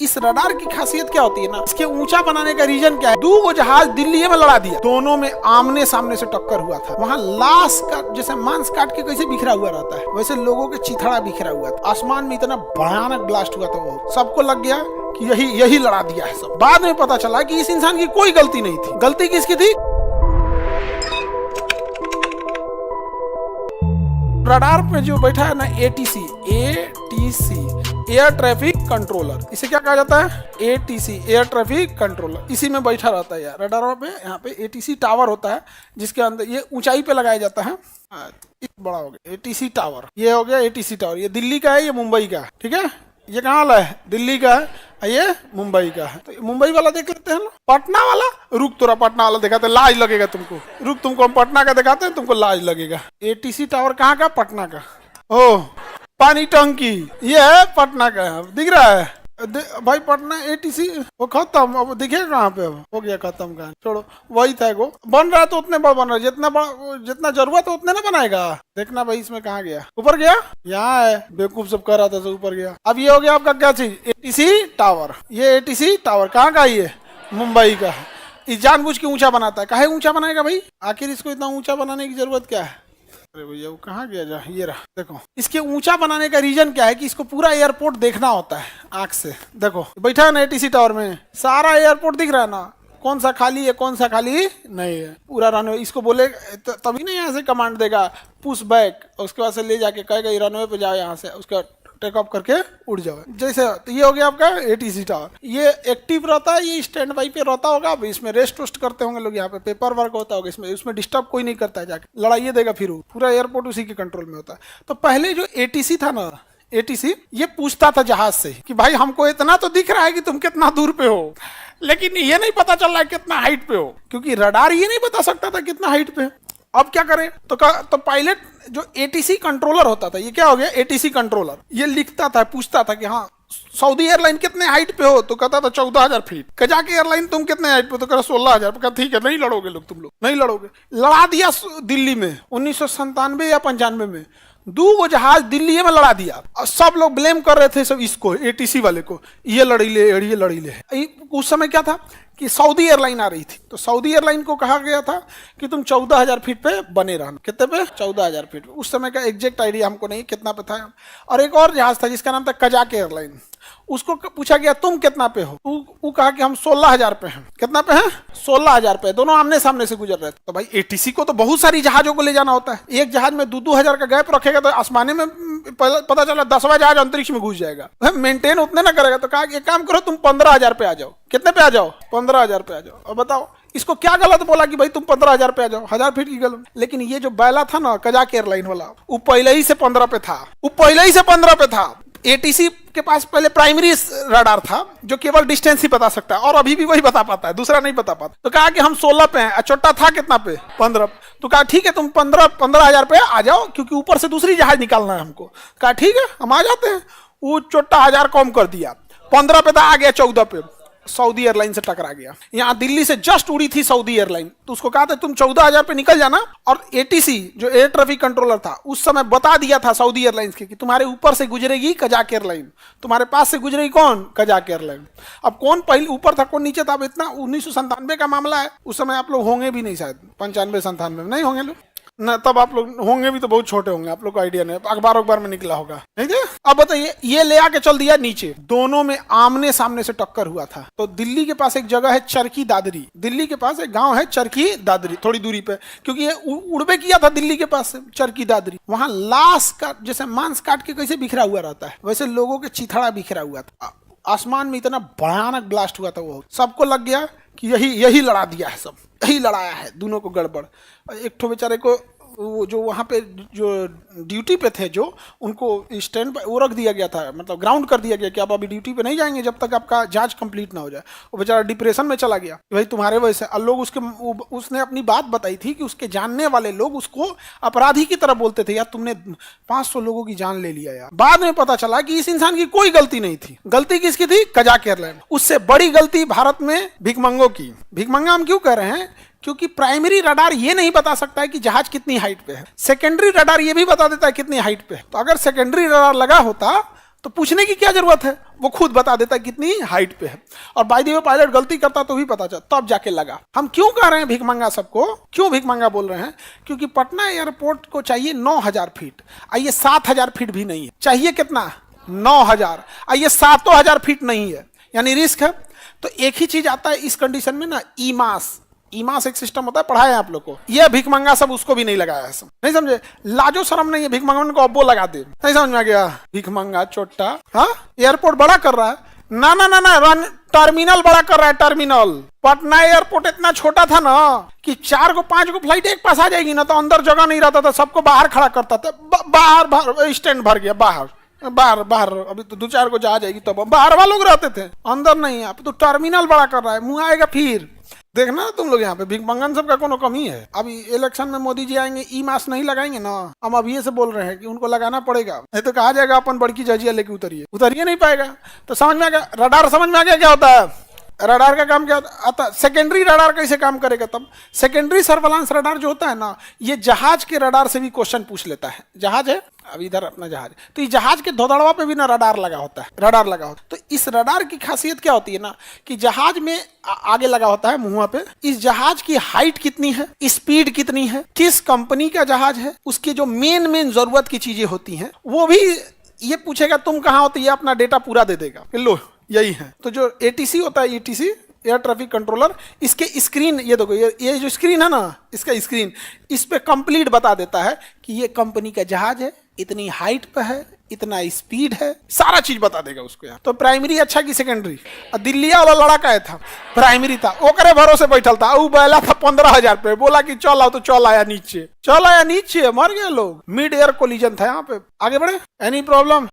इस रडार की खासियत क्या होती है ना, इसके ऊंचा बनाने का रीजन क्या है? दो जहाज दिल्ली में लड़ा दिया, दोनों में आमने सामने से टक्कर हुआ था। वहां लाश का जैसे मांस काट के कैसे बिखरा हुआ रहता है, वैसे लोगों के चिथड़ा बिखरा हुआ था। आसमान में इतना भयानक ब्लास्ट हुआ था, वो सबको लग गया कि यही लड़ा दिया है सब। बाद में पता चला कि इस इंसान की कोई गलती नहीं थी। गलती किसकी थी? रडार पे जो बैठा है ना, एटीसी एयर ट्रैफिक कंट्रोलर, इसे क्या कहा जाता है? ATC air traffic controller. इसी में बैठा रहता है यार रडारों पे। यहाँ पे एटीसी टावर होता है जिसके अंदर ये ऊंचाई पे लगाया जाता है। बड़ा हो गया एटीसी टावर, ये हो गया एटीसी टावर। ये दिल्ली का है, ये मुंबई का है, ठीक है। ये कहाँ वाला है? दिल्ली का है, ये मुंबई का है। तो मुंबई वाला देख लेते हैं। पटना वाला, रुक तोरा पटना वाला दिखाते हैं, लाज लगेगा तुमको। रुक, तुमको हम पटना का दिखाते हैं, तुमको लाज लगेगा। एटीसी टावर कहाँ का? पटना का। ओह, पानी टंकी, ये है पटना का, दिख रहा है भाई। पटना एटीसी वो खत्म, अब दिखेगा कहाँ पे? अब हो गया खत्म का, छोड़ो। वही था वो बन रहा है तो उतने बड़ा बन रहा है, जितना बड़ा जितना जरूरत है उतने ना बनाएगा। देखना भाई इसमें कहाँ गया? ऊपर गया, यहाँ है। बेवकूफ सब कर रहा था, सब ऊपर गया। अब ये हो गया आपका क्या चीज? ATC tower. ये एटीसी टावर कहाँ का? ये मुंबई का है। इस जानबूझ के ऊंचा बनाता है। काहे ऊंचा बनाएगा भाई? आखिर इसको इतना ऊंचा बनाने की जरूरत क्या है? अरे भैया वो कहाँ गया? जा, ये रहा। देखो इसके ऊंचा बनाने का रीजन क्या है कि इसको पूरा एयरपोर्ट देखना होता है आंख से। देखो बैठा है ना एटीसी टावर में, सारा एयरपोर्ट दिख रहा है ना। कौन सा खाली है, कौन सा खाली नहीं है, पूरा रनवे। इसको बोले तभी ना यहाँ से कमांड देगा पुश बैक, उसके बाद से ले जाके कहेगा रनवे पे जाओ, यहाँ से उसका टेक ऑफ करके उड़ जाओ। जैसे तो ये हो गया आपका एटीसी टावर। ये एक्टिव रहता है, ये स्टैंड बाई पे रहता होगा। अब इसमें रेस्ट वेस्ट करते होंगे लोग, यहाँ पे पेपर वर्क होता होगा। इसमें डिस्टर्ब कोई नहीं करता है, जाके लड़ाइए देगा। फिर वो पूरा एयरपोर्ट उसी के कंट्रोल में होता है। तो पहले जो एटीसी था ना, एटीसी ये पूछता था जहाज से कि भाई हमको इतना तो दिख रहा है कि तुम कितना दूर पे हो, लेकिन ये नहीं पता चल रहा है कितना हाइट पे हो, क्योंकि रडार ये नहीं बता सकता था कितना हाइट पे। अब क्या करें? तो पायलट जो एटीसी कंट्रोलर होता था, ये क्या हो गया? ATC controller. ये लिखता था, पूछता था कि हाँ सऊदी एयरलाइन कितने हाइट पे हो? तो कहता था 14,000 फीट। कजाक एयरलाइन तुम कितने हाइट पे? तो कह 16,000। ठीक है, नहीं लड़ोगे लोग, तुम लोग नहीं लड़ोगे। लड़ा दिया दिल्ली में 1997 या 95 में। दो जहाज दिल्ली में लड़ा दिया और सब लोग ब्लेम कर रहे थे सब इसको, एटीसी वाले को। ये लड़ीले। उस समय क्या था कि सऊदी एयरलाइन आ रही थी, तो सऊदी एयरलाइन को कहा गया था कि तुम 14,000 फीट पे बने रहना। कितने पे? 14,000 फीट पे। उस समय का एग्जैक्ट आइडिया हमको नहीं कितना पे था। और एक और जहाज था जिसका नाम था कजाक एयरलाइन। उसको पूछा गया तुम कितना पे हो? वो कहा कि हम 16,000 पे हैं। कितना पे हैं? 16,000 पे। दोनों आमने सामने से गुजर रहे थे। तो भाई एटीसी को तो बहुत सारी जहाजों को ले जाना होता है। एक जहाज में 2,000 का गैप रखेगा तो आसमाने में पता चला 10वां जहाज अंतरिक्ष में घुस जाएगा। मेंटेन उतने ना करेगा। तो कहा एक काम करो, तुम 15,000 पे आ जाओ। कितने पे आ जाओ? 15,000 पे आ जाओ। और बताओ इसको क्या गलत बोला कि भाई तुम 15,000 पे आ जाओ? 1000 फीट की गलत। लेकिन ये जो बैला था ना कजाक एयरलाइन वाला, वो पहले ही से 15 पे था। एटीसी के पास पहले प्राइमरी रडार था जो केवल डिस्टेंस ही बता सकता है, और अभी भी वही बता पाता है, दूसरा नहीं बता पाता। तो कहा कि हम 16 पे हैं। छोटा था कितना पे? 15। तो कहा ठीक है तुम 15,000 पे आ जाओ, क्योंकि ऊपर से दूसरी जहाज निकालना है हमको। कहा ठीक है हम आ जाते हैं। वो छोटा 1000 कम कर दिया, 15 पे था, आ गया 14 पे। सऊदी एयरलाइन से टकरा गया। यहाँ दिल्ली से जस्ट उड़ी थी सऊदी एयरलाइन, तो उसको कहा था तुम 14,000 पे निकल जाना। और एटीसी जो एयर ट्रैफिक कंट्रोलर था उस समय बता दिया था सऊदी एयरलाइंस के कि तुम्हारे ऊपर से गुजरेगी कजाक एयरलाइन, तुम्हारे पास से गुजरेगी कौन? Kazakh airline. अब कौन पहले ऊपर था कौन नीचे था? अब इतना 1997 का मामला है। उस समय आप लोग होंगे भी नहीं, शायद 95-97 में नहीं होंगे लोग ना, तब आप लोग होंगे भी तो बहुत छोटे होंगे, आप लोग को आइडिया नहीं। अखबार में निकला होगा, नहीं थे? अब बताइए, ये ले आके चल दिया नीचे, दोनों में आमने सामने से टक्कर हुआ था। तो दिल्ली के पास एक जगह है चरखी दादरी, दिल्ली के पास एक गांव है चरखी दादरी, थोड़ी दूरी पे, क्योंकि ये उड़बे किया था दिल्ली के पास से चरखी दादरी। वहां लाश का जैसे मांस काट के कैसे बिखरा हुआ रहता है, वैसे लोगों के चिथड़ा बिखरा हुआ था। आसमान में इतना भयानक ब्लास्ट हुआ था, वो सबको लग गया कि यही लड़ा दिया है, सब यही लड़ाया है, दोनों को गड़बड़। एक ठो बेचारे को जो वहाँ पे जो ड्यूटी पे थे, जो उनको स्टैंड पर वो रख दिया गया था, मतलब ग्राउंड कर दिया गया कि आप अभी ड्यूटी पे नहीं जाएंगे जब तक आपका जांच कंप्लीट ना हो जाए। वो बेचारा डिप्रेशन में चला गया कि भाई तुम्हारे वजह से। और लोग उसने अपनी बात बताई थी कि उसके जानने वाले लोग उसको अपराधी की तरह बोलते थे, यार तुमने 500 लोगों की जान ले लिया यार। बाद में पता चला कि इस इंसान की कोई गलती नहीं थी। गलती किसकी थी? Kazakh airline. उससे बड़ी गलती भारत में भिखमंगों की। भिखमंगा हम क्यों कह रहे हैं? क्योंकि प्राइमरी रडार ये नहीं बता सकता है कि जहाज कितनी हाइट पे है, सेकेंडरी रडार ये भी बता देता है कितनी हाइट पे है। तो अगर सेकेंडरी रडार लगा होता तो पूछने की क्या जरूरत है, वो खुद बता देता है कितनी हाइट पे है। और बाय द वे पायलट गलती करता तो भी पता चलता, तब जाके लगा। हम क्यों कह रहे हैं भीख मंगा सबको, क्यों भीख मंगा बोल रहे हैं? क्योंकि पटना एयरपोर्ट को चाहिए 9,000 फीट, आइए 7,000 फीट भी नहीं है, चाहिए कितना 9,000, आइए 7,000 फीट नहीं है, यानी रिस्क है। तो एक ही चीज आता है इस कंडीशन में ना, ईमास। ईमास एक सिस्टम होता है, पढ़ाया है आप लोग को। ये भीख मंगा सब उसको भी नहीं लगाया है, सब नहीं समझे, लाजो शर्म नहीं है भीख मंगा को अब्बो लगा दे, नहीं समझ में आ गया? भीख मंगा चोट्टा, हाँ एयरपोर्ट बड़ा कर रहा है, ना ना ना ना, रन टर्मिनल बड़ा कर रहा है, टर्मिनल। पटना एयरपोर्ट इतना छोटा था ना कि 4 को 5 को फ्लाइट एक पास आ जाएगी ना, तो अंदर जगह नहीं रहता था, सबको बाहर खड़ा करता था, बाहर स्टैंड भर गया, बाहर बाहर अभी तो 2-4 को जा जाएगी, तब बाहर वाले लोग रहते थे, अंदर नहीं। आप तो टर्मिनल बड़ा कर रहा है, मुंह आएगा फिर देखना तुम लोग। यहाँ पे भीख मंगन सब का कोनो कमी है? अभी इलेक्शन में मोदी जी आएंगे, ई मास नहीं लगाएंगे ना, हम अब ये से बोल रहे हैं कि उनको लगाना पड़ेगा, नहीं तो कहा जाएगा अपन बड़की जजिया लेके उतरिए नहीं पाएगा। तो समझ में आ गया, रडार समझ में आ गया क्या होता है? रडार का काम क्या आता? सेकेंडरी रडार कैसे काम करेगा? तब सेकेंडरी सर्वेलांस रडार जो होता है ना, ये जहाज के रडार से भी क्वेश्चन पूछ लेता है। जहाज है, अब इधर अपना जहाज, तो ये जहाज के धोदड़वा पे भी ना रडार लगा होता है, रडार लगा होता है। तो इस रडार की खासियत क्या होती है ना, कि जहाज में आगे लगा होता है मुंह पे, इस जहाज की हाइट कितनी है, स्पीड कितनी है, किस कंपनी का जहाज है, उसकी जो मेन जरूरत की चीजें होती हैं वो भी ये पूछेगा तुम कहाँ हो, तो ये अपना डेटा पूरा दे देगा, लो यही है। तो जो एटीसी होता है, एटीसी एयर ट्रैफिक कंट्रोलर, इसके स्क्रीन ये देखो, ये जो स्क्रीन है ना, इसका स्क्रीन इस पे कंप्लीट बता देता है कि ये कंपनी का जहाज है, इतनी हाइट पे है, इतना स्पीड है, सारा चीज बता देगा उसको यार। तो प्राइमरी अच्छा कि सेकेंडरी? दिल्लिया वाला लड़का है था, प्राइमरी था, वो करे भरोसे बैठल था, वो बैला था 15,000 पे, बोला कि चल आओ, तो चल आया नीचे, मर गए लोग, मिड एयर कोलिजन था यहाँ पे। आगे बढ़े, एनी प्रॉब्लम?